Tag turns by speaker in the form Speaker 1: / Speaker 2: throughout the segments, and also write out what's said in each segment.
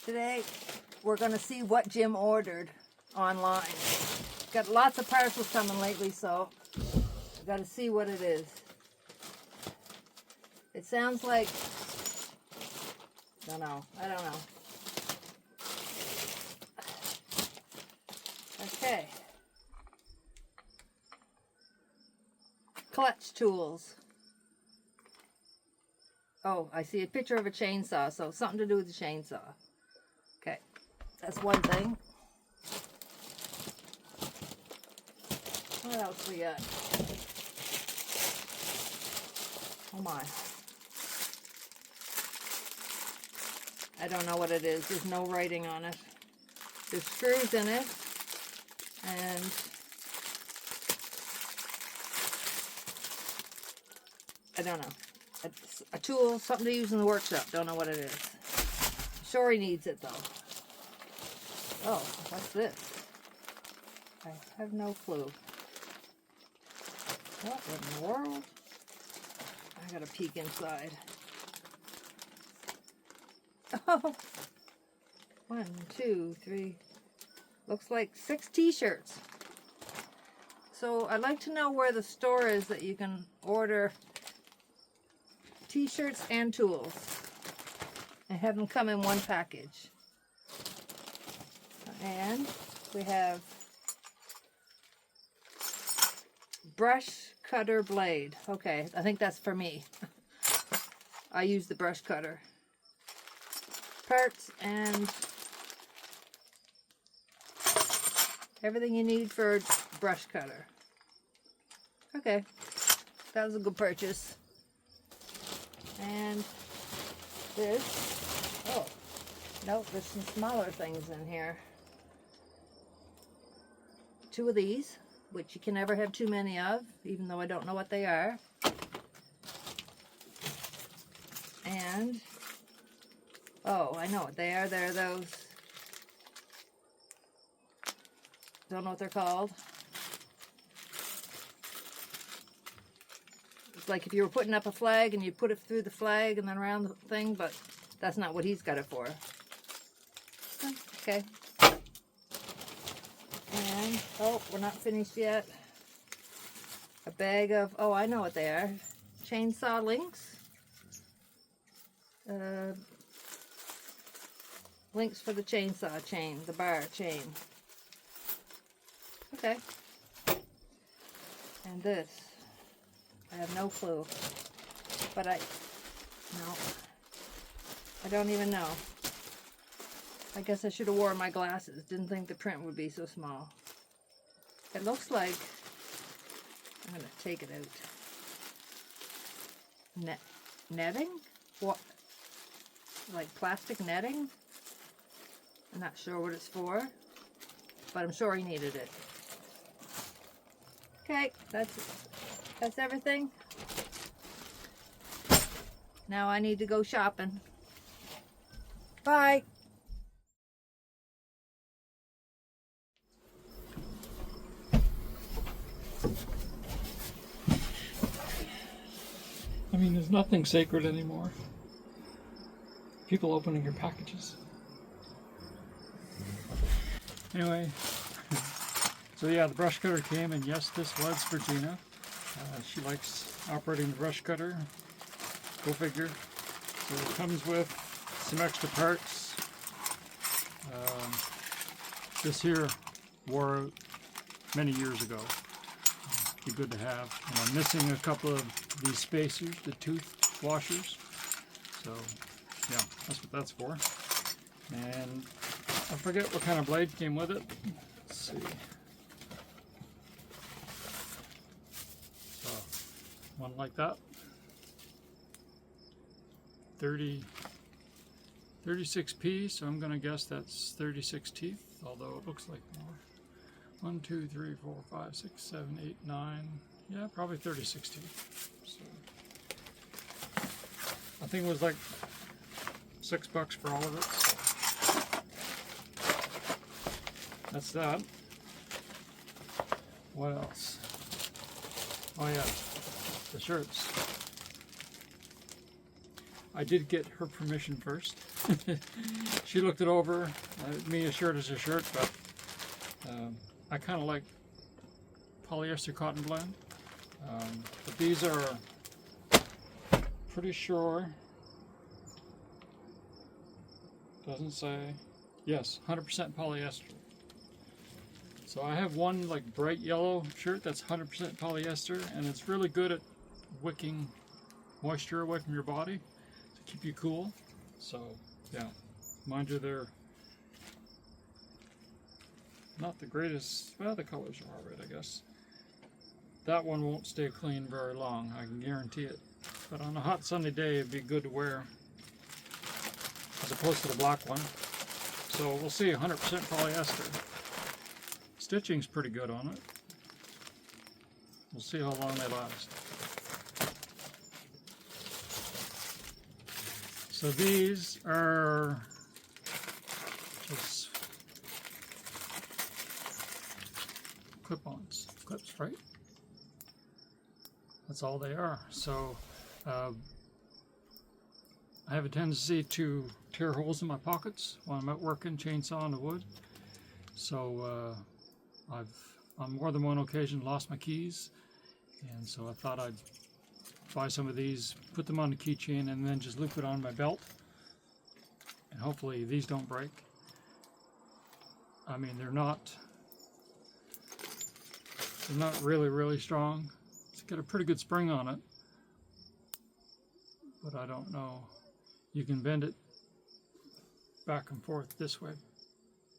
Speaker 1: Today we're going to see what Jim ordered online. Got lots of parcels coming lately, so I've got to see what it is. It sounds like, I don't know. Okay. Clutch tools. Oh, I see a picture of a chainsaw, so something to do with the chainsaw. Okay, that's one thing. What else we got? Oh my. I don't know what it is. There's no writing on it. There's screws in it. And I don't know. A tool, something to use in the workshop. Don't know what it is. Sure he needs it though. Oh, what's this? I have no clue. What in the world? I gotta peek inside. Oh, 1, 2, 3. Looks like 6 t-shirts. So I'd like to know where the store is that you can order t-shirts and tools and have them come in one package. And we have brush cutter blade. Okay, I think that's for me. I use the brush cutter. Parts and everything you need for a brush cutter. Okay, that was a good purchase. And this, oh, no, there's some smaller things in here. 2 of these, which you can never have too many of, even though I don't know what they are. And, oh, I know what they are. They're those, don't know what they're called. It's like if you were putting up a flag and you put it through the flag and then around the thing, but that's not what he's got it for. Okay. And, oh, we're not finished yet. A bag of, oh, I know what they are. Chainsaw links. Links for the chainsaw chain, the bar chain. Okay. And this. I have no clue. But I don't even know. I guess I should have worn my glasses. Didn't think the print would be so small. It looks like, I'm going to take it out. Netting? What? Like plastic netting? I'm not sure what it's for, but I'm sure he needed it. Okay, that's everything. Now I need to go shopping. Bye.
Speaker 2: I mean, there's nothing sacred anymore. People opening your packages. Anyway, so yeah, the brush cutter came, and yes, this was for Gina. She likes operating the brush cutter. Go figure. So it comes with some extra parts. This here wore out many years ago. Be good to have. And I'm missing a couple of these spacers, the tooth washers. So yeah, that's what that's for. And I forget what kind of blade came with it. Let's see. So one like that. 36p, so I'm gonna guess that's 36 teeth, although it looks like more. 1, 2, 3, 4, 5, 6, 7, 8, 9. Yeah, probably 36 teeth. So I think it was like $6 for all of it. So that's that. What else? Oh yeah, the shirts. I did get her permission first. She looked it over. Me, a shirt is a shirt, but I kind of like polyester cotton blend. But these are pretty sure, doesn't say, yes, 100% polyester. So I have one like bright yellow shirt that's 100% polyester, and it's really good at wicking moisture away from your body to keep you cool. So yeah, mind you, they're not the greatest. Well, the colors are alright, I guess. That one won't stay clean very long, I can guarantee it. But on a hot sunny day, it'd be good to wear as opposed to the black one. So we'll see, 100% polyester. Stitching's pretty good on it. We'll see how long they last. So these are just clip-ons, clips, right? That's all they are. So I have a tendency to tear holes in my pockets when I'm out working, chainsawing the wood. So I've on more than one occasion lost my keys, and so I thought I'd buy some of these, put them on the keychain, and then just loop it on my belt, and hopefully these don't break. I mean, they're not really strong. It's got a pretty good spring on it, but I don't know. You can bend it back and forth this way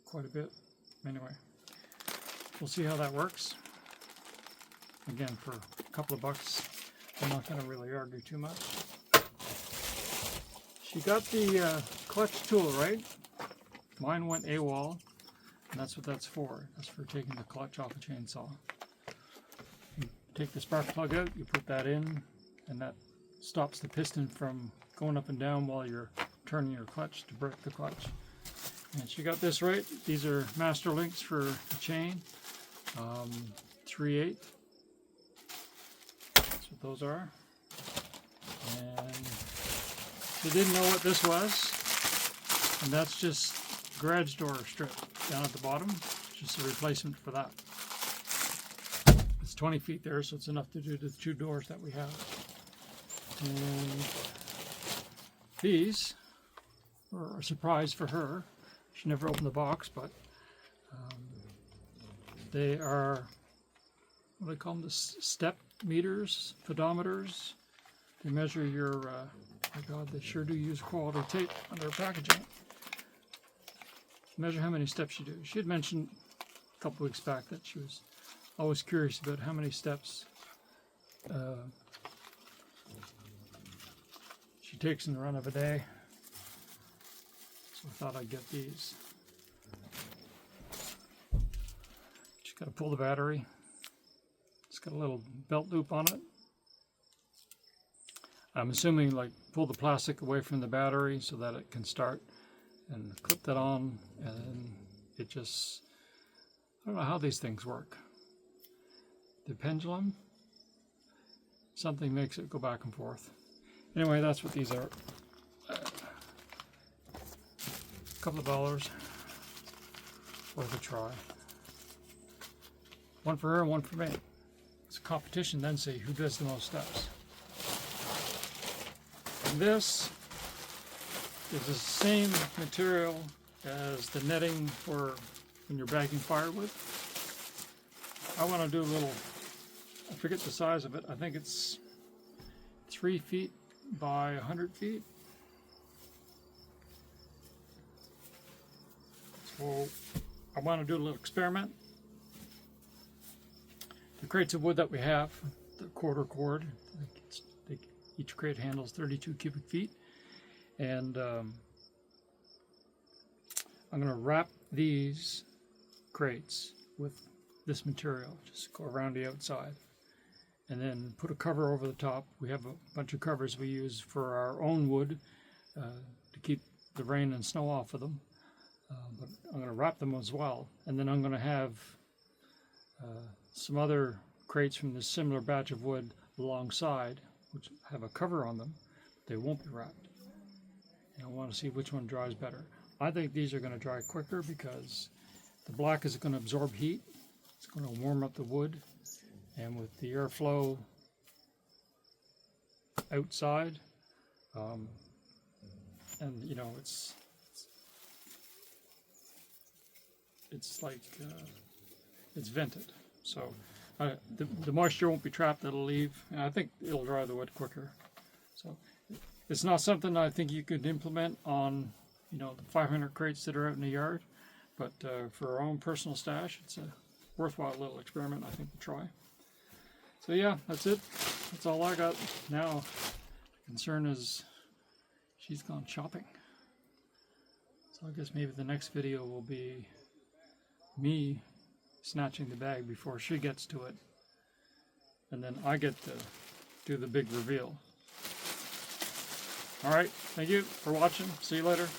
Speaker 2: quite a bit. Anyway, we'll see how that works. Again, for a couple of bucks, I'm not going to really argue too much. She got the clutch tool, right? Mine went AWOL, and that's what that's for. That's for taking the clutch off a chainsaw. You take the spark plug out, you put that in, and that stops the piston from going up and down while you're turning your clutch to break the clutch. And she got this right. These are master links for the chain, 3/8. That's what those are. And she didn't know what this was, and that's just garage door strip down at the bottom. Just a replacement for that. It's 20 feet there, so it's enough to do the 2 doors that we have. And these were a surprise for her. She never opened the box, but they are, what do they call them, the step meters, pedometers. They measure your, oh my God, they sure do use quality tape on their packaging. Measure how many steps you do. She had mentioned a couple weeks back that she was always curious about how many steps she takes in the run of a day. So I thought I'd get these. Just got to pull the battery. It's got a little belt loop on it. I'm assuming like pull the plastic away from the battery so that it can start, and clip that on, and it just, I don't know how these things work. The pendulum, something makes it go back and forth. Anyway, that's what these are. A couple of dollars worth a try. One for her and one for me. It's a competition, then see who does the most steps. And this is the same material as the netting for when you're bagging firewood. I want to do a little, I forget the size of it. I think it's 3 feet by 100 feet. So I want to do a little experiment. The crates of wood that we have, the quarter cord, each crate handles 32 cubic feet. And I'm going to wrap these crates with this material, just go around the outside, and then put a cover over the top. We have a bunch of covers we use for our own wood to keep the rain and snow off of them. But I'm going to wrap them as well, and then I'm going to have some other crates from this similar batch of wood alongside, which have a cover on them. They won't be wrapped. I want to see which one dries better. I think these are going to dry quicker because the black is going to absorb heat. It's going to warm up the wood, and with the airflow outside, and you know, it's like it's vented, so the moisture won't be trapped. It'll leave, and I think it'll dry the wood quicker. So it's not something I think you could implement on, you know, the 500 crates that are out in the yard, but for our own personal stash, it's a worthwhile little experiment, I think, to try. So yeah, that's it. That's all I got. Now, the concern is she's gone shopping. So I guess maybe the next video will be me snatching the bag before she gets to it, and then I get to do the big reveal. Alright, thank you for watching. See you later.